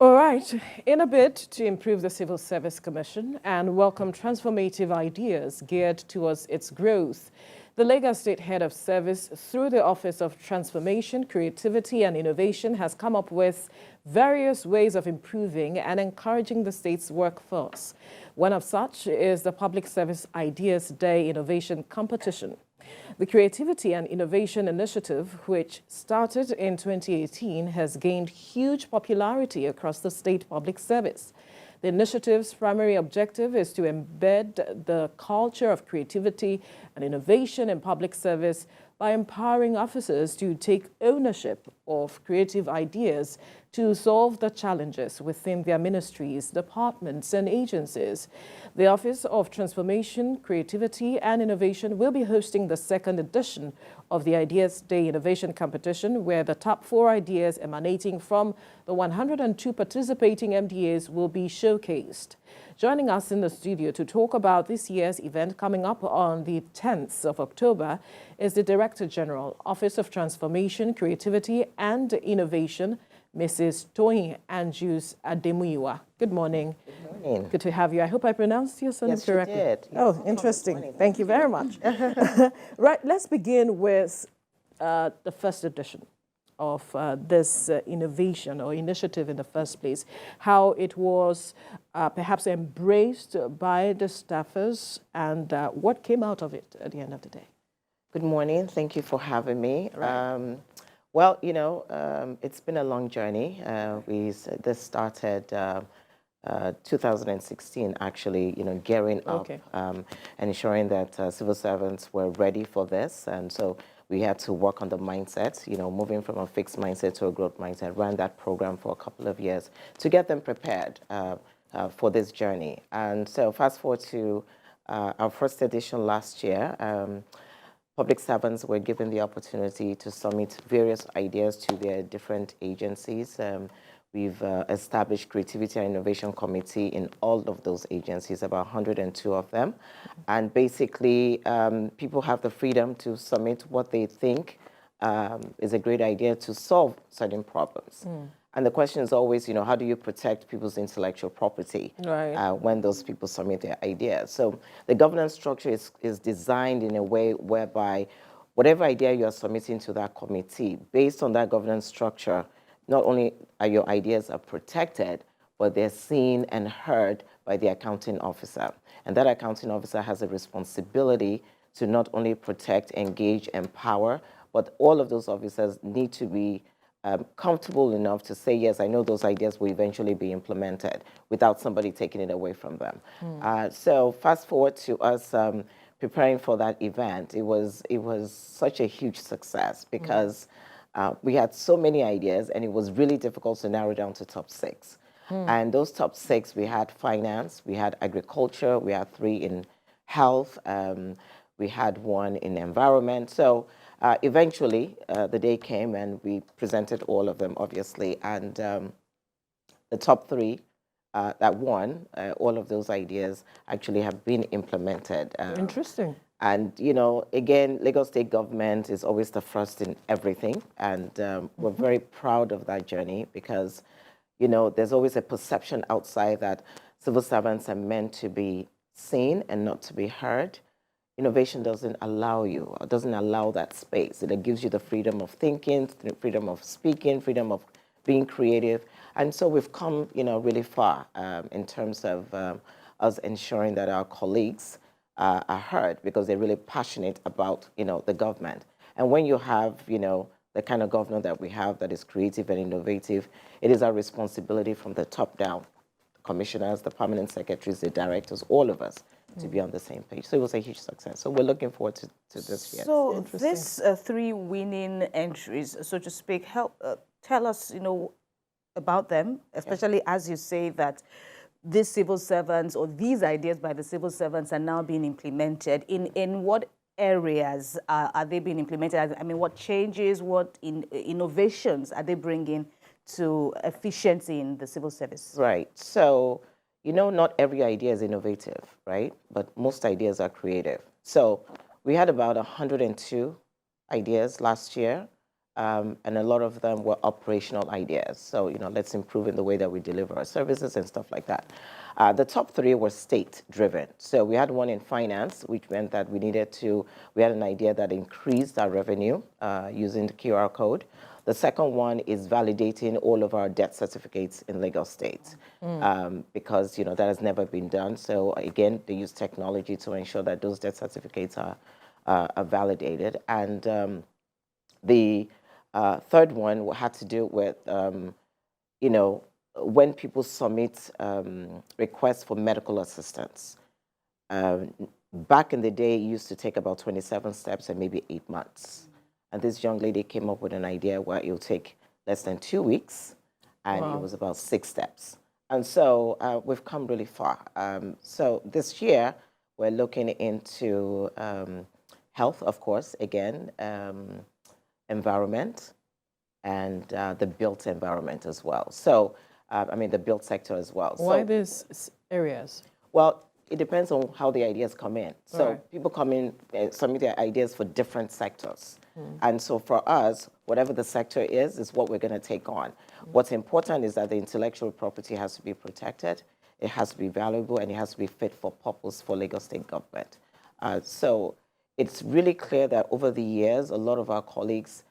All right. In a bid to improve the Civil Service Commission and welcome transformative ideas geared towards its growth, the Lagos State Head of Service, through the Office of Transformation, Creativity and Innovation, has come up with various ways of improving and encouraging the state's workforce. One of such is the Public Service Ideas Day Innovation Competition. The Creativity and Innovation Initiative, which started in 2018, has gained huge popularity across the state public service. The initiative's primary objective is to embed the culture of creativity and innovation in public service by empowering officers to take ownership of creative ideas to solve the challenges within their ministries, departments, and agencies. The Office of Transformation, Creativity and Innovation will be hosting the second edition of the Ideas Day Innovation Competition, where the top 4 ideas emanating from the 102 participating MDAs will be showcased. Joining us in the studio to talk about this year's event coming up on the 10th of October is the Director General, Office of Transformation, Creativity and Innovation, Mrs. Toyin Anjous-Ademuyiwa. Good morning. Good morning. Good to have you. I hope I pronounced your surname correctly. Yes, you did. Oh, interesting. Thank you very much. Right, let's begin with the first edition of this innovation or initiative in the first place, how it was perhaps embraced by the staffers and what came out of it at the end of the day. Good morning. Thank you for having me. Right. Well, it's been a long journey. This started 2016, actually, gearing up and ensuring that civil servants were ready for this. And so we had to work on the mindset, moving from a fixed mindset to a growth mindset, ran that program for a couple of years to get them prepared for this journey. And so fast forward to our first edition last year, public servants were given the opportunity to submit various ideas to their different agencies. We've established Creativity and Innovation Committee in all of those agencies, about 102 of them. And basically, people have the freedom to submit what they think is a great idea to solve certain problems. And the question is always, how do you protect people's intellectual property when those people submit their ideas? So the governance structure is designed in a way whereby whatever idea you are submitting to that committee, based on that governance structure, not only are your ideas protected, but they're seen and heard by the accounting officer. And that accounting officer has a responsibility to not only protect, engage, empower, but all of those officers need to be comfortable enough to say, yes, I know those ideas will eventually be implemented without somebody taking it away from them. So fast forward to us preparing for that event. It was such a huge success because we had so many ideas and it was really difficult to narrow down to top 6. And those top 6, we had finance, we had agriculture, we had 3 in health, we had 1 in environment. So eventually, the day came and we presented all of them, obviously, and the top 3 that won, all of those ideas actually have been implemented. Interesting. And, again, Lagos State government is always the first in everything, and we're very proud of that journey because, there's always a perception outside that civil servants are meant to be seen and not to be heard. Innovation doesn't allow that space. It gives you the freedom of thinking, the freedom of speaking, freedom of being creative. And so we've come, really far in terms of us ensuring that our colleagues are heard because they're really passionate about, the government. And when you have, the kind of government that we have that is creative and innovative, it is our responsibility from the top down, the commissioners, the permanent secretaries, the directors, all of us, to be on the same page. So it was a huge success. So we're looking forward to this year. So this 3 winning entries, so to speak, tell us, about them, especially as you say that these civil servants or these ideas by the civil servants are now being implemented. In what areas are they being implemented? I mean, what changes, what innovations are they bringing to efficiency in the civil service? Right. So, not every idea is innovative, right? But most ideas are creative. So we had about 102 ideas last year. and a lot of them were operational ideas. So, let's improve in the way that we deliver our services and stuff like that. The top three were state-driven. So we had one in finance, which meant that we had an idea that increased our revenue using the QR code. The second one is validating all of our debt certificates in Lagos State, because, that has never been done. So again, they use technology to ensure that those debt certificates are validated. And the third one had to do with, when people submit requests for medical assistance. Back in the day, it used to take about 27 steps and maybe 8 months. And this young lady came up with an idea where it'll take less than 2 weeks, and it was about 6 steps. And so we've come really far. So this year, we're looking into health, of course, again, environment, and the built environment as well. So, the built sector as well. Why these areas? Well, it depends on how the ideas come in. So people come in, submit their ideas for different sectors. And so for us, whatever the sector is what we're going to take on. What's important is that the intellectual property has to be protected, it has to be valuable, and it has to be fit for purpose for Lagos State government. So it's really clear that over the years, a lot of our colleagues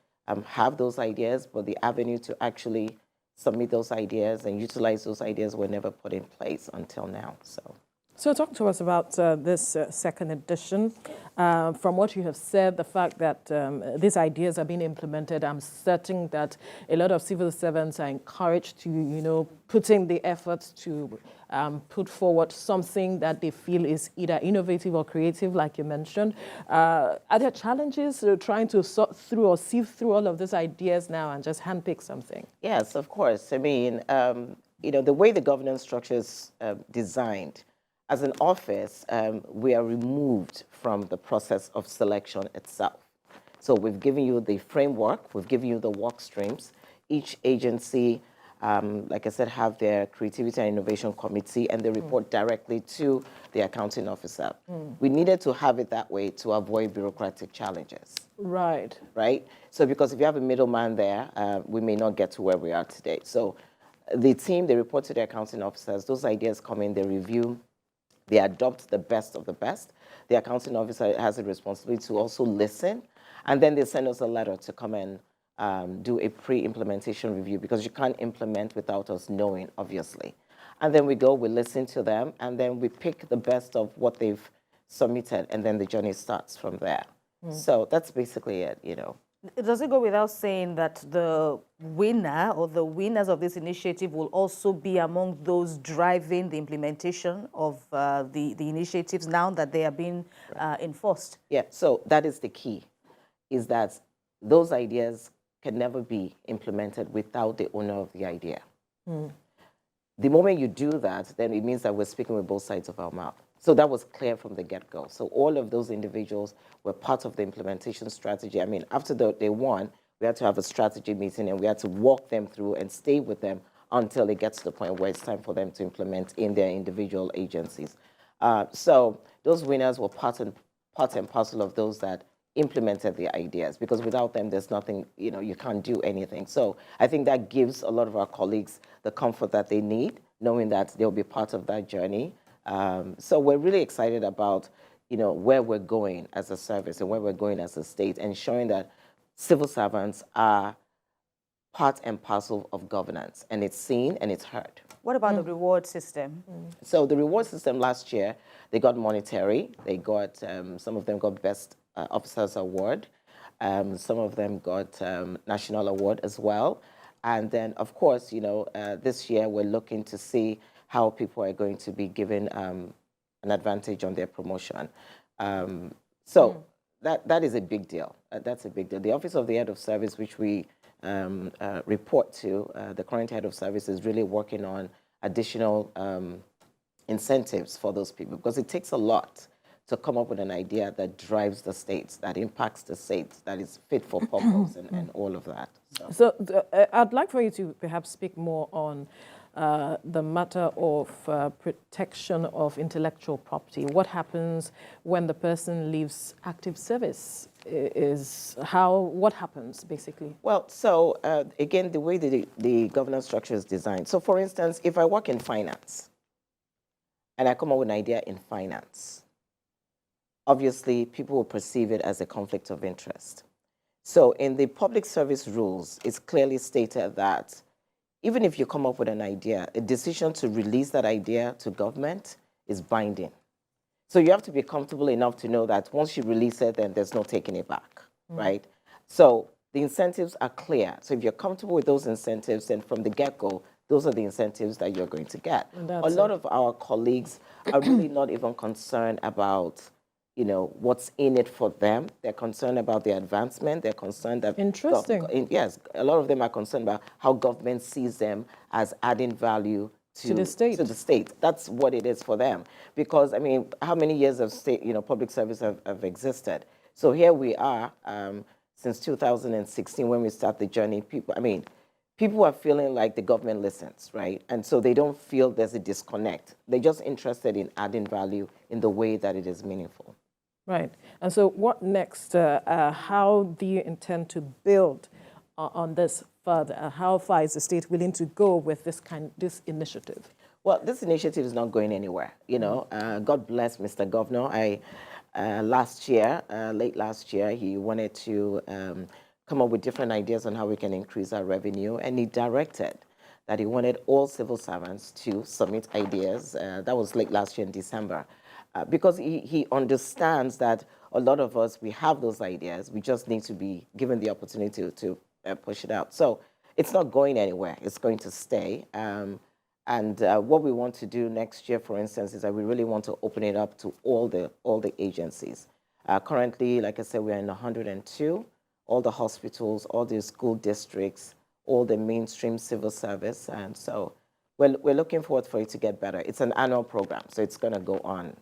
have those ideas, but the avenue to actually submit those ideas and utilize those ideas were never put in place until now. So talk to us about this second edition. From what you have said, the fact that these ideas are being implemented, I'm certain that a lot of civil servants are encouraged to, put in the efforts to put forward something that they feel is either innovative or creative, like you mentioned. Are there challenges trying to sort through or sieve through all of these ideas now and just handpick something? Yes, of course. The way the governance structure is designed, as an office, we are removed from the process of selection itself. So we've given you the framework, we've given you the work streams. Each agency, like I said, have their creativity and innovation committee, and they report directly to the accounting officer. We needed to have it that way to avoid bureaucratic challenges. Right. Right? So because if you have a middleman there, we may not get to where we are today. So the team, they report to the accounting officers, those ideas come in, they review, they adopt the best of the best. The accounting officer has a responsibility to also listen, and then they send us a letter to come and do a pre-implementation review, because you can't implement without us knowing, obviously. And then we go, we listen to them, and then we pick the best of what they've submitted, and then the journey starts from there. So that's basically it, Does it go without saying that the winner or the winners of this initiative will also be among those driving the implementation of the initiatives now that they are being enforced? Yeah, so that is the key, is that those ideas can never be implemented without the owner of the idea. The moment you do that, then it means that we're speaking with both sides of our mouth. So that was clear from the get-go. So all of those individuals were part of the implementation strategy. After they won, we had to have a strategy meeting, and we had to walk them through and stay with them until it gets to the point where it's time for them to implement in their individual agencies. So those winners were part and parcel of those that implemented the ideas, because without them, there's nothing, you can't do anything. So I think that gives a lot of our colleagues the comfort that they need, knowing that they'll be part of that journey. So we're really excited about, where we're going as a service and where we're going as a state, and showing that civil servants are part and parcel of governance, and it's seen and it's heard. What about the reward system? So the reward system last year, they got monetary. They got, some of them got Best Officers Award. Some of them got National Award as well. And then, of course, this year we're looking to see how people are going to be given an advantage on their promotion. So that is a big deal. That's a big deal. The Office of the Head of Service, which we report to, the current Head of Service is really working on additional incentives for those people, because it takes a lot to come up with an idea that drives the states, that impacts the states, that is fit for purpose and all of that. So I'd like for you to perhaps speak more on the matter of protection of intellectual property. What happens when the person leaves active service? What happens, basically? Well, so again, the way the governance structure is designed. So for instance, if I work in finance and I come up with an idea in finance, obviously people will perceive it as a conflict of interest. So in the public service rules, it's clearly stated that even if you come up with an idea, a decision to release that idea to government is binding. So you have to be comfortable enough to know that once you release it, then there's no taking it back, right? So the incentives are clear. So if you're comfortable with those incentives, then from the get-go, those are the incentives that you're going to get. A lot of our colleagues are really not even concerned about what's in it for them. They're concerned about their advancement. They're concerned that... Interesting. Yes, a lot of them are concerned about how government sees them as adding value to the state. That's what it is for them. Because, I mean, how many years of state, public service have existed? So here we are, since 2016, when we start the journey, people are feeling like the government listens, right? And so they don't feel there's a disconnect. They're just interested in adding value in the way that it is meaningful. Right. And so what next? How do you intend to build on this further? How far is the state willing to go with this initiative? Well, this initiative is not going anywhere. God bless Mr. Governor. Late last year, he wanted to come up with different ideas on how we can increase our revenue, and he directed that he wanted all civil servants to submit ideas. That was late last year in December. Because he understands that a lot of us, we have those ideas. We just need to be given the opportunity to push it out. So it's not going anywhere. It's going to stay. And what we want to do next year, for instance, is that we really want to open it up to all the agencies. Currently, like I said, we're in 102, all the hospitals, all the school districts, all the mainstream civil service. And so we're looking forward for it to get better. It's an annual program, so it's going to go on,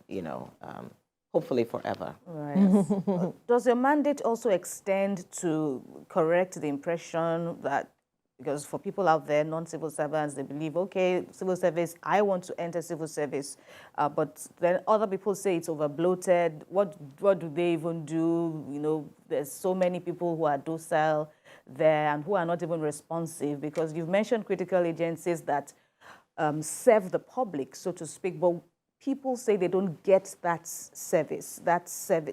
hopefully forever. Right. Does your mandate also extend to correct the impression that, because for people out there, non-civil servants, they believe, okay, civil service, I want to enter civil service, but then other people say it's over-bloated. What do they even do? There's so many people who are docile there and who are not even responsive, because you've mentioned critical agencies that serve the public, so to speak, but people say they don't get that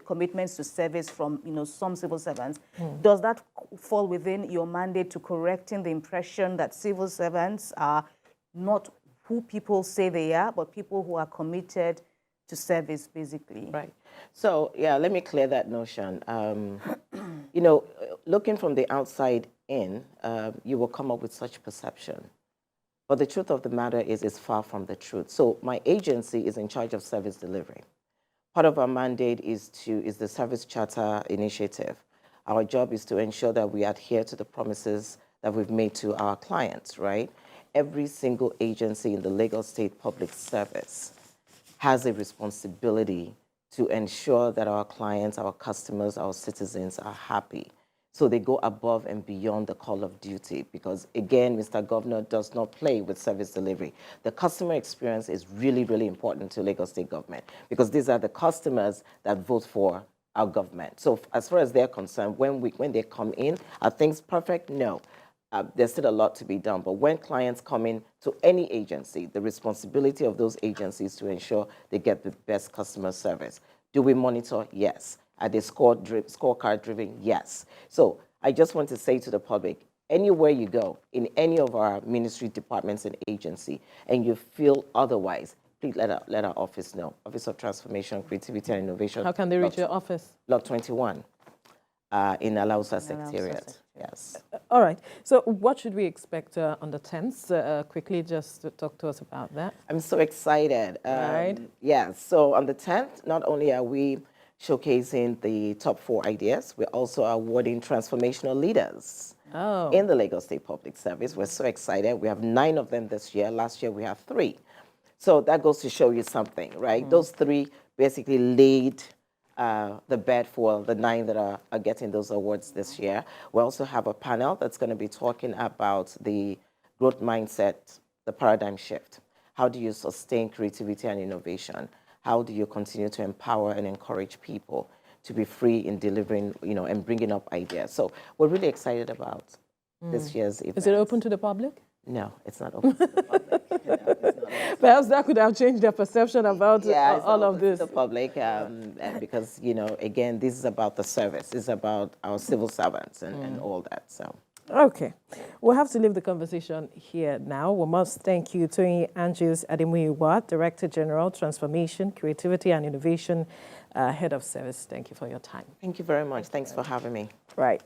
commitments to service from some civil servants. Does that fall within your mandate to correcting the impression that civil servants are not who people say they are, but people who are committed to service, basically? Right. So yeah, let me clear that notion. Looking from the outside in, you will come up with such perception. But the truth of the matter is it's far from the truth. So my agency is in charge of service delivery. Part of our mandate is the Service Charter Initiative. Our job is to ensure that we adhere to the promises that we've made to our clients, right? Every single agency in the Lagos State Public Service has a responsibility to ensure that our clients, our customers, our citizens are happy. So they go above and beyond the call of duty because, again, Mr. Governor does not play with service delivery. The customer experience is really, really important to Lagos State government because these are the customers that vote for our government. So as far as they're concerned, when they come in, are things perfect? No. There's still a lot to be done. But when clients come in to any agency, the responsibility of those agencies to ensure they get the best customer service. Do we monitor? Yes. Are they scorecard driven? Yes. So I just want to say to the public, anywhere you go, in any of our ministry departments and agency, and you feel otherwise, please let our office know. Office of Transformation, Creativity and Innovation. How can they reach your office? Block 21 in Alausa Secretariat. Yes. All right. So what should we expect on the 10th? Quickly, just to talk to us about that. I'm so excited. Right. Yeah. So on the 10th, not only are we showcasing the top 4 ideas, we're also awarding transformational leaders in the Lagos State Public Service. We're so excited. We have 9 of them this year. Last year, we have 3. So that goes to show you something, right? Those 3 basically laid the bed for the 9 that are getting those awards this year. We also have a panel that's going to be talking about the growth mindset the paradigm shift? How do you sustain creativity and innovation? How do you continue to empower and encourage people to be free in delivering, and bringing up ideas? So we're really excited about this year's event. Is it open to the public? No, it's not open to the public. No, it's not open. Perhaps that could have changed their perception about all of this. The public, because again, this is about the service. It's about our civil servants and all that. So. Okay, we'll have to leave the conversation here now. We must thank you, Toyin Anjous-Ademuyiwa, Director General, Transformation, Creativity and Innovation, Head of Service. Thank you for your time. Thank you very much. Thanks for having me. Right.